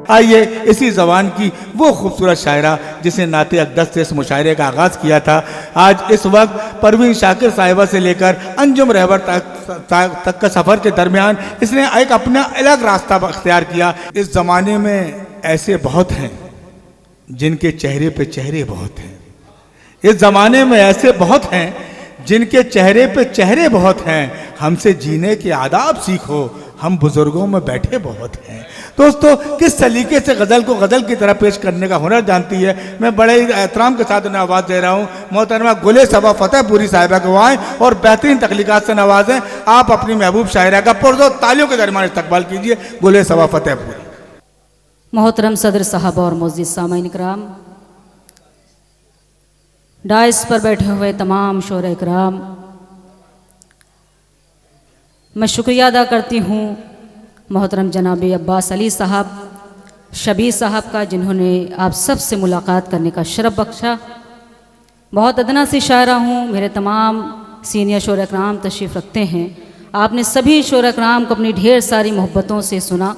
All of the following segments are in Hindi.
आइए इसी ज़बान की वो खूबसूरत शायरा जिसने नाते अक़दस से इस मुशायरे का आगाज़ किया था, आज इस वक्त परवीन शाकिर साहिबा से लेकर अंजुम रहबर तक का सफ़र के दरमियान इसने एक अपना अलग रास्ता अख्तियार किया। इस ज़माने में ऐसे बहुत हैं जिनके चेहरे पे चेहरे बहुत हैं, इस ज़माने में ऐसे बहुत हैं जिनके चेहरे पे चेहरे बहुत हैं। हमसे जीने के आदाब सीखो, हम बुजुर्गों में बैठे बहुत हैं। दोस्तों, किस सलीके से गज़ल को गज़ल की तरह पेश करने का हुनर जानती है। मैं बड़े ही एहतराम के साथ उन्हें आवाज़ दे रहा हूँ। मोहतरमा गुले सबा फतेहपुरी साहिबा को आएँ और बेहतरीन तख्लीकात से नवाजें। आप अपनी महबूब शायरा का पुरज़ोर तालियों के दरमियान इस्तकबाल कीजिए। गुले सबा फतेहपुरी। मोहतरम सदर साहब और मोअज़्ज़िज़ सामाईन इकराम, डाइस पर बैठे हुए तमाम शोहरे इकराम, मैं शुक्रिया अदा करती हूँ मोहतरम जनाब अब्बास अली साहब, शबीर साहब का, जिन्होंने आप सब से मुलाकात करने का शरफ बख्शा। बहुत अदना सी शायरा हूँ, मेरे तमाम सीनियर शोहरे इकराम तशरीफ़ रखते हैं। आपने सभी शोहरे इकराम को अपनी ढेर सारी मोहब्बतों से सुना।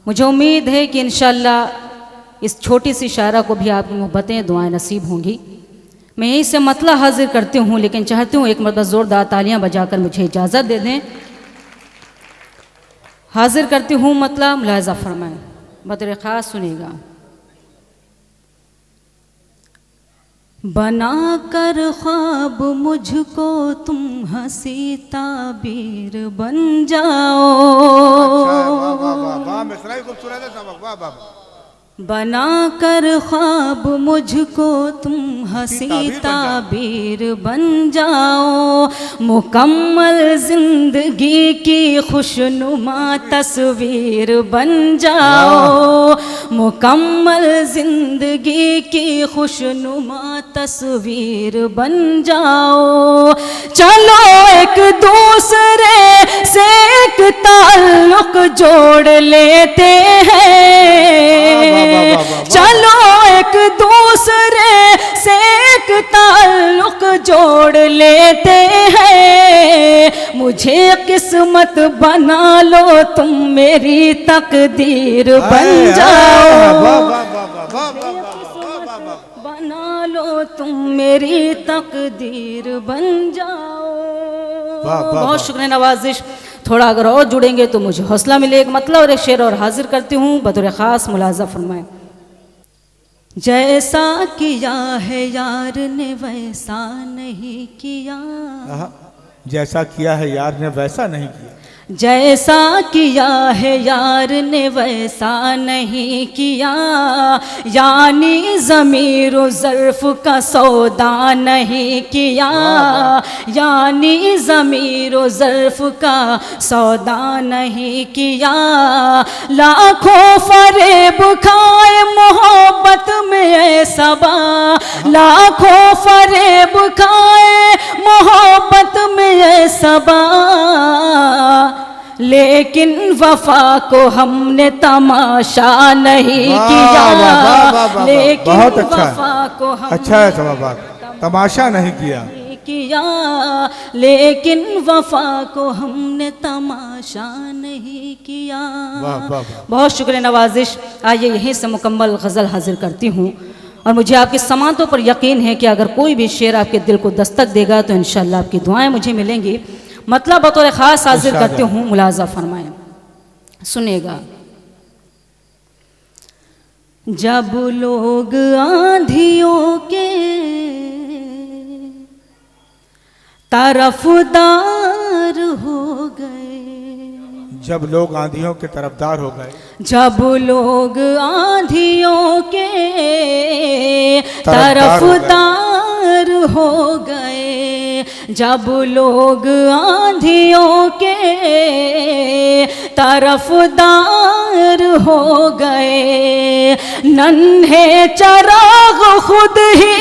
मुझे उम्मीद है कि इंशाअल्लाह इस छोटी सी शायरा को भी आपकी मोहब्बतें दुआएं नसीब होंगी। मैं यहीं से मतला हाजिर करती हूँ, लेकिन चाहती हूँ एक मरतबा ज़ोरदार तालियां बजाकर मुझे इजाज़त दे दें। हाजिर करती हूँ मतला, मुलाहिज़ा फरमाएं, बतौर ख़ास सुनेगा। बना कर ख्वाब मुझको तुम हंसी ताबीर बन जाओ, बना कर ख्वाब मुझको तुम हंसी ताबीर बन जाओ, मुकम्मल जिंदगी की खुशनुमा तस्वीर बन जाओ, मुकम्मल जिंदगी की खुशनुमा तस्वीर बन जाओ। चलो एक दूसरे से एक ताल्लुक जोड़ लेते हैं, चलो एक दूसरे से एक ताल्लुक जोड़ लेते हैं। मुझे किस्मत बना लो, तुम मेरी तकदीर बन जाओ, बना लो तुम मेरी तकदीर बन जाओ। बहुत शुक्रिया नवाजिश। थोड़ा अगर और जुड़ेंगे तो मुझे हौसला मिले। एक मतलब और एक शेर और हाजिर करती हूँ, बतौर ख़ास मुलाज़ा फरमाएं। जैसा किया है यार ने वैसा नहीं किया, जैसा किया है यार ने वैसा नहीं किया, जैसा किया है यार ने वैसा नहीं किया, यानी ज़मीर व ज़र्फ़ का सौदा नहीं किया, यानी ज़मीर व ज़र्फ़ का सौदा नहीं किया। लाखों फरेब खाए मोहब्बत में सबा, लाखों फरेब खाए मोहब्बत में सबा, लेकिन वफा को हमने तमाशा नहीं किया, लेकिन वफा को हमने तमाशा नहीं किया, लेकिन वफा को हमने तमाशा नहीं किया। बहुत शुक्रिया नवाजिश। आइए यहीं से मुकम्मल गज़ल हाजिर करती हूँ, और मुझे आपकी समातों पर यकीन है कि अगर कोई भी शेर आपके दिल को दस्तक देगा तो इंशाअल्लाह आपकी दुआएं मुझे मिलेंगी। मतलब बतौर ख़ास हाजिर करती हूँ, मुलाज़ा फरमाएं, सुनेगा। जब लोग आंधियों के तरफदार हो गए, जब लोग आंधियों के तरफदार हो गए, जब लोग आंधियों के तरफदार हो गए, जब लोग आंधियों के तरफदार हो गए, नन्हे चराग खुद ही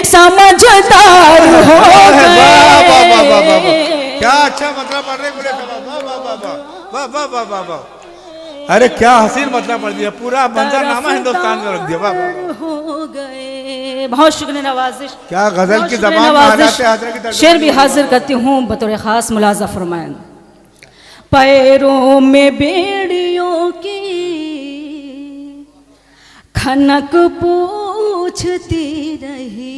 समझदार हो गए। क्या अच्छा मतलब पढ़ रहे, अरे क्या हसीन मतलब पढ़ दिया, पूरा मंजरनामा हिंदुस्तान में रख दिया। हो गए। बहुत शुक्रिया नवाजिश। क्या गजल की ज़बान में आ जाते हैं। शेर भी हाजिर करती हूँ, बतौर ख़ास मुलाज़ा फरमाएं। पैरों में बेड़ियों की खनक पूछती रही,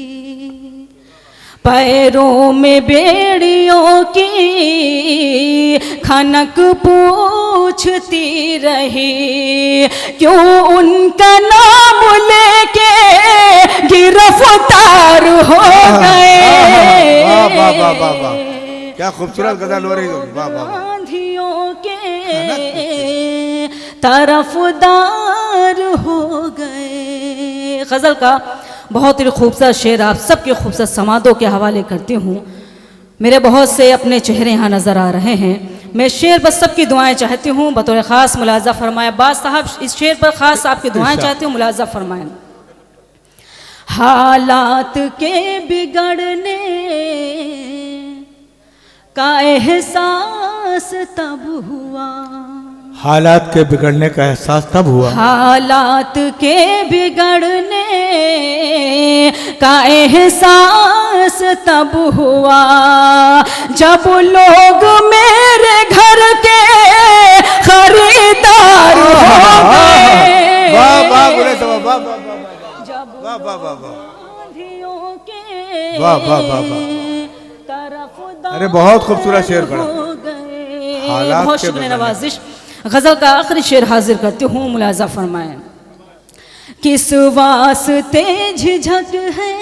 पैरों में बेड़ियों की खनक पूछती रही, क्यों उनका नाम लेके गिरफ्तार हो गए। वाह वाह वाह वाह वाह, क्या खूबसूरत गजल हो रही है। वाह वाह, आंधियों के तरफदार हो गए। गजल का बहुत ही खूबसूरत शेर आप सबके खूबसूरत समादों के हवाले करती हूँ। मेरे बहुत से अपने चेहरे यहाँ नज़र आ रहे हैं। मैं शेर पर सबकी दुआएं चाहती हूँ, बतौर ख़ास मुलाजा फरमाएं। अब्बास साहब इस शेर पर ख़ास आपकी दुआएं चाहती हूँ, मुलाजा फरमाएं। हालात के बिगड़ने का एहसास तब हुआ, हालात के बिगड़ने का एहसास तब हुआ, हालात के बिगड़ने का एहसास तब हुआ, जब लोग मेरे घर के खरीदार हो गए। वाह वाह बोले तो वाह वाह वाह जब वाह वाह वाह वाह, आंधियों के वाह वाह वाह वाह, तरफदार अरे बहुत खूबसूरत शेर पढ़ा। हो गए। हालात बहुत के शुक्रिया बिगड़ने। नवाजिश। गजल का आखिरी शेर हाजिर करती हूँ, मुलाजा फरमाएं। किस वास्ते झिझक है,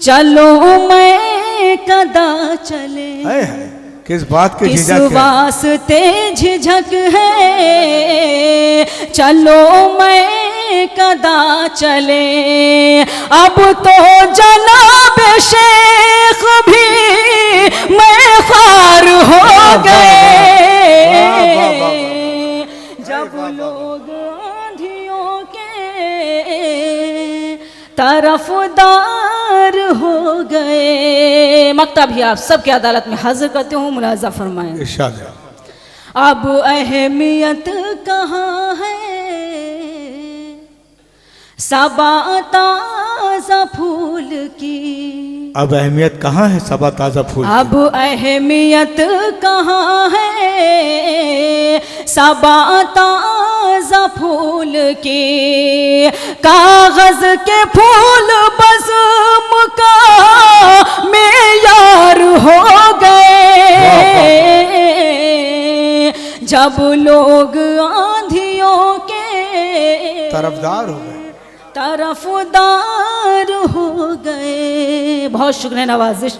चलो मैं कदा चले। हाय हाय, किस बात की किस झिझक है, वास्ते झिझक है, चलो मैं कदा चले। अब तो जनाब शेख भी मैं खार हो गए। जब लोग आंधियों के तरफदार हो गए। मक्ता भी आप सबकी अदालत में हाजिर करती हूँ, मुलाजा फरमाएं। इरशाद है। अब अहमियत कहाँ है, सबा ताज़ा फूल की। अब अहमियत कहाँ है सबा ताज़ा फूल की? अब अहमियत कहाँ है, सबा ताज़ा फूल की। कागज के फूल बज़्म का मेयार हो गए। जब लोग आंधियों के तरफदार हो गए, तरफदार हो गए। बहुत शुक्रिया नवाजिश,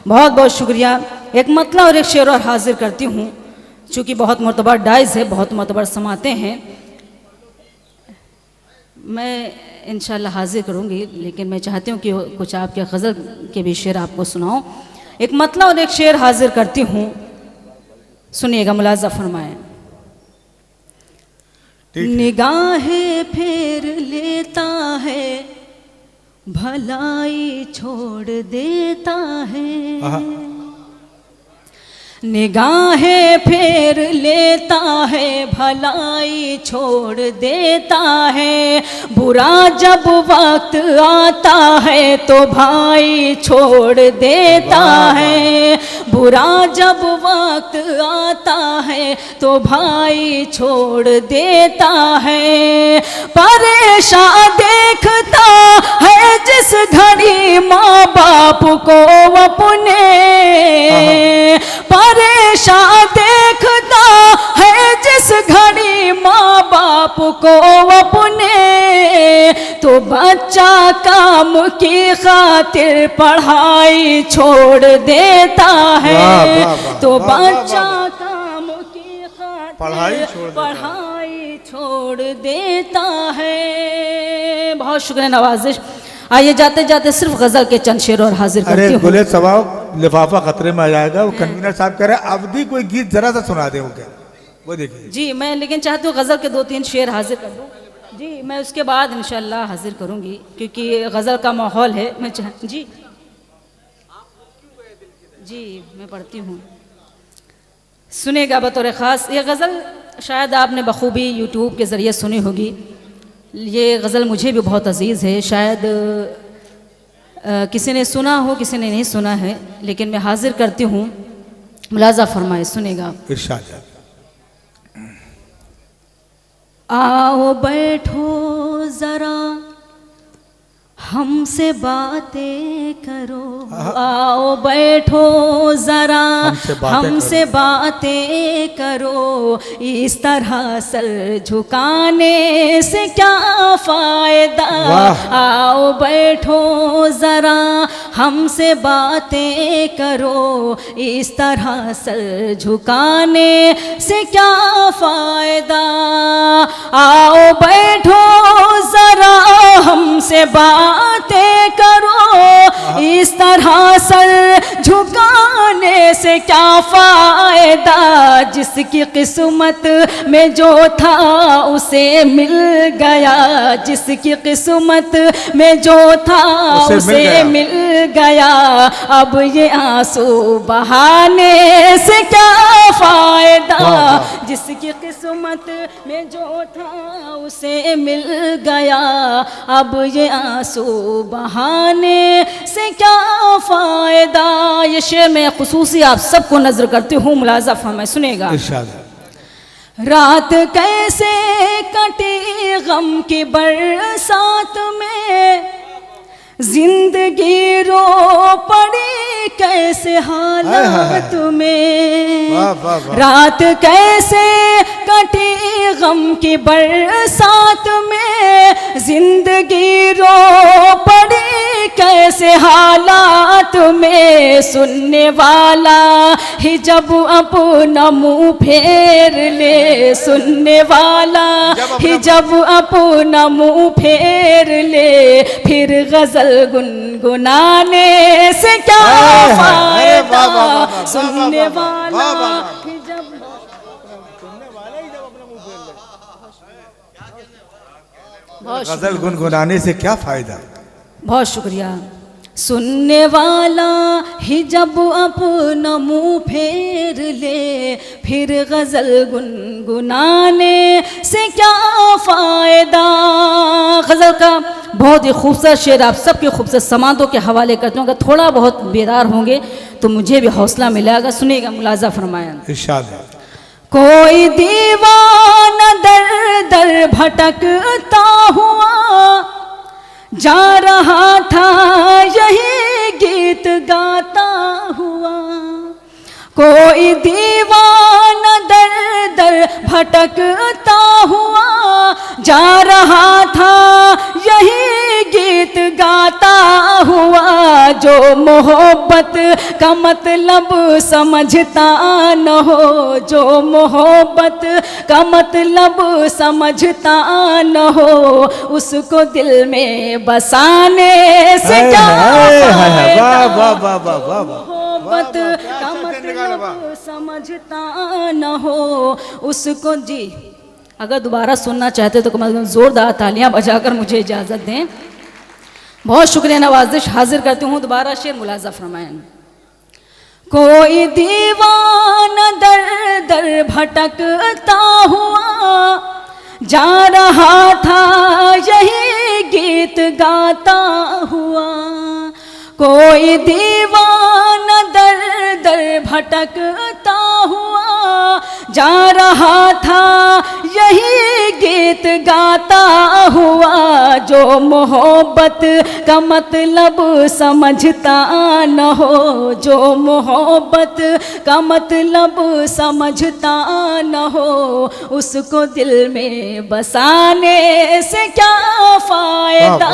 बहुत बहुत शुक्रिया। एक मतला और एक शेर और हाजिर करती हूँ, चूँकि बहुत मोतबर डाइज है, बहुत मोतबर समाते हैं। मैं इंशाल्लाह हाजिर करूँगी, लेकिन मैं चाहती हूँ कि कुछ आपके गज़ल के भी शेर आपको सुनाऊँ। एक मतला और एक शेर हाजिर करती हूँ, सुनिएगा, मुलाजा फरमाएं। निगाहें फेर लेता है, भलाई छोड़ देता है। निगाहें फेर लेता है, भलाई छोड़ देता है। बुरा जब वक्त आता है तो भाई छोड़ देता है। बुरा जब वक्त आता है तो भाई छोड़ देता है। परेशान देखता है जिस घड़ी माँ बाप को अपने, परेशान देखता है जिस घड़ी माँ बाप को अपने, तो बच्चा काम की खातिर पढ़ाई छोड़ देता है। तो बच्चा काम की खातिर पढ़ाई छोड़ देता है। बहुत शुक्रिया नवाजिश। आइए जाते जाते सिर्फ गजल के चंद शेर और हाजिर करती हूँ। गुले सवाब लिफाफा खतरे में आ जाएगा। वो कन्वीनर साहब कह रहे हैं अवधि कोई गीत जरा सा सुना दे, वो देखिए जी। मैं लेकिन चाहती हूँ गजल के 2-3 शेर हाजिर कर दूँ जी। मैं उसके बाद इंशाल्लाह हाजिर करूँगी, क्योंकि गजल का माहौल है। मैं जी जी मैं पढ़ती हूँ, सुनेगा बतौर ख़ास। ये गज़ल शायद आपने बखूबी यूट्यूब के ज़रिए सुनी होगी। ये गज़ल मुझे भी बहुत अज़ीज़ है। शायद किसी ने सुना हो, किसी ने नहीं सुना है, लेकिन मैं हाजिर करती हूँ। मुलाजा फरमाए, सुनेगा। इरशाद है। आओ बैठो जरा हमसे बातें करो, आओ बैठो जरा हमसे बातें करो, इस तरह सर झुकाने से क्या फायदा। आओ बैठो जरा हमसे बातें करो, इस तरह सर झुकाने से क्या फायदा। आओ बैठो जरा हमसे बातें करो, इस तरह सर झुकाने से क्या फायदा। जिसकी किस्मत में जो था उसे मिल गया, जिसकी किस्मत में जो था उसे मिल गया। अब ये आंसू बहाने से क्या फायदा। जिसकी किस्मत में जो था उसे मिल गया, अब ये आंसू बहाने से क्या फायदा। ये शेर में खुसूसी आप सबको नजर करती हूँ, मुलाजा फरमाए सुनेगा। रात कैसे कटी गम की बरसात में, जिंदगी रो पड़ी कैसे हालात में। रात कैसे कटी गम की बरसात में, जिंदगी रो पड़ी कैसे हालात में। सुनने वाला ही जब अपना मुंह फेर ले, सुनने वाला ही जब अपना मुंह फेर ले, फिर गजल गुनगुनाने से क्या फायदा। सुनने वाला ही जब गजल गुनगुनाने से क्या फायदा। बहुत शुक्रिया। सुनने वाला ही जब अपना मुंह फेर ले, फिर गजल गुनगुनाने से क्या फायदा। गजल का बहुत ही खूबसूरत शेर आप सबके खूबसूरत समातों के हवाले करते हूँ। अगर थोड़ा बहुत बेदार होंगे तो मुझे भी हौसला मिलेगा। सुनिएगा, मुलाजा फरमाया। इरशाद। कोई दीवाना दर दर भटकता हुआ जा रहा था, यही गीत गाता हुआ। कोई दीवाना दर दर भटकता हुआ जा रहा था, यही गीत गाता हुआ। जो मोहब्बत का मतलब समझता न हो, जो मोहब्बत का मतलब समझता न हो, उसको दिल में बसाने से क्या फायदा। मोहब्बत का मतलब समझता न हो उसको। जी अगर दोबारा सुनना चाहते तो कम से कम जोरदार तालियां बजाकर मुझे इजाज़त दें। बहुत शुक्रिया नवाजिश हाजिर करती हूँ। दोबारा शेर मुलाजा फरमाएं। कोई दीवाना दर दर भटकता हुआ जा रहा था, यही गीत गाता हुआ। कोई दीवाना दर दर भटकता हुआ जा रहा था, यही गीत गाता हुआ। जो मोहब्बत का मतलब समझता न हो, जो मोहब्बत का मतलब समझता न हो, उसको दिल में बसाने से क्या फायदा।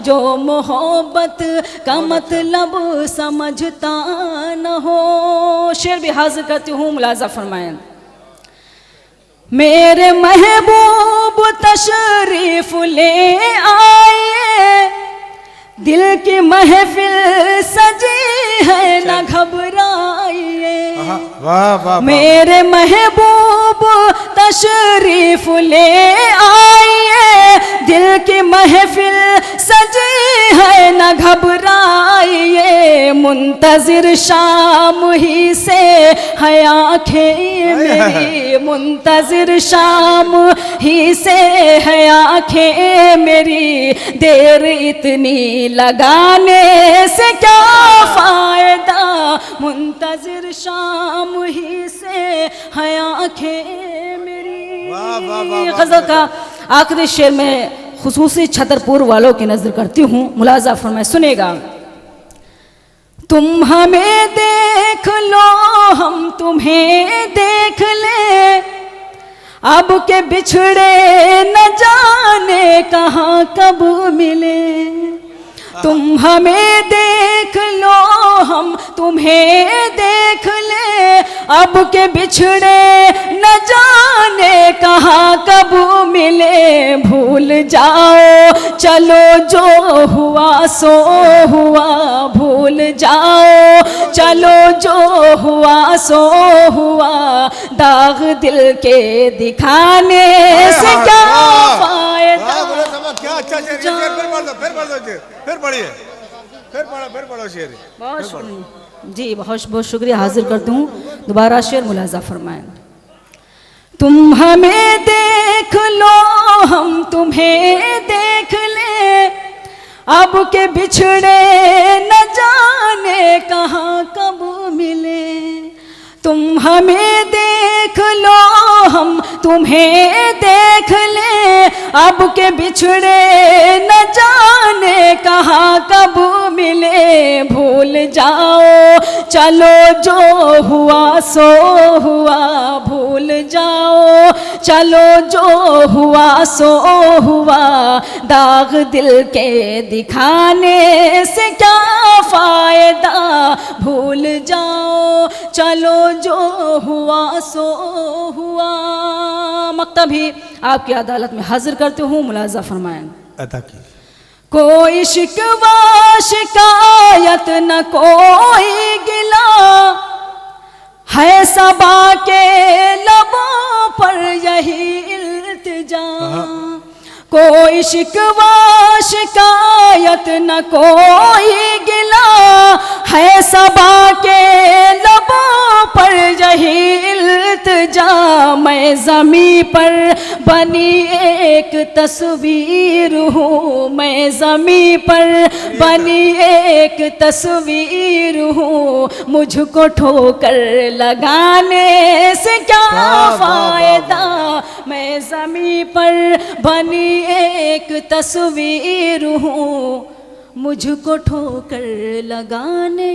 जो मोहब्बत का मतलब समझता न हो। शेर भी हाजिर करती हूँ, मुलाजा फरमाएं। मेरे महबूब तशरीफ ले आए, दिल की महफिल सजी है न घबराइए। मेरे महबूब तशरीफ ले आइए, दिल की महफिल सजी है न घबराइए। मुंतजिर शाम ही से है आँखें मेरी, मुंतजिर शाम ही से है आँखें मेरी। देर इतनी लगाने से क्या फायदा। मुंतजिर शाम ही से है आँखें मेरी। गज़ल का आखिरी शेर में खुसूसी छतरपुर वालों की नजर करती हूँ, मुलाजा फरमाए, सुनेगा। तुम हमें देख लो, हम तुम्हें देख ले, अब के बिछड़े न जाने कहाँ कब मिले। तुम हमें देख लो, हम तुम्हें देख ले, अब के बिछड़े न जाने कहाँ कब मिले। भूल जाओ चलो जो हुआ सो हुआ, भूल जाओ चलो जो हुआ सो हुआ, दाग दिल के दिखाने से क्या फायदा। क्या अच्छा शेर, फिर पढ़िए, फिर पढ़ो शेर। जी बहुत बहुत शुक्रिया, हाजिर करती हूँ दोबारा शेर, मुलाजा फरमाएं। तुम हमें देख लो, हम तुम्हें देख ले, अब के बिछड़े न जाने कहाँ कब मिले। तुम हमें देख लो, हम तुम्हें देख ले, अब के बिछड़े न जाने कहाँ कब मिले। भूल जाओ चलो जो हुआ सो हुआ, भूल जाओ चलो जो हुआ सो हुआ, दाग दिल के दिखाने से क्या फायदा। भूल जाओ चलो जो हुआ सो हुआ। मकतब ही आपकी अदालत में हाजिर करते हूँ, मुलाजा फरमाएं। अता की कोई शिकवा शिकायत न कोई गिला, है सबा के लबों पर यही इल्तिजा। कोई शिकवा शिकायत न कोई गिला, है सबा के लबों पर यही इल्तिजा। मैं ज़मीं पर बनी एक तस्वीर हूँ, मैं ज़मीं पर बनी एक तस्वीर हूँ, मुझको ठोकर लगाने से क्या फायदा। मैं ज़मीं पर बनी एक तस्वीर हूँ, मुझको ठोकर लगाने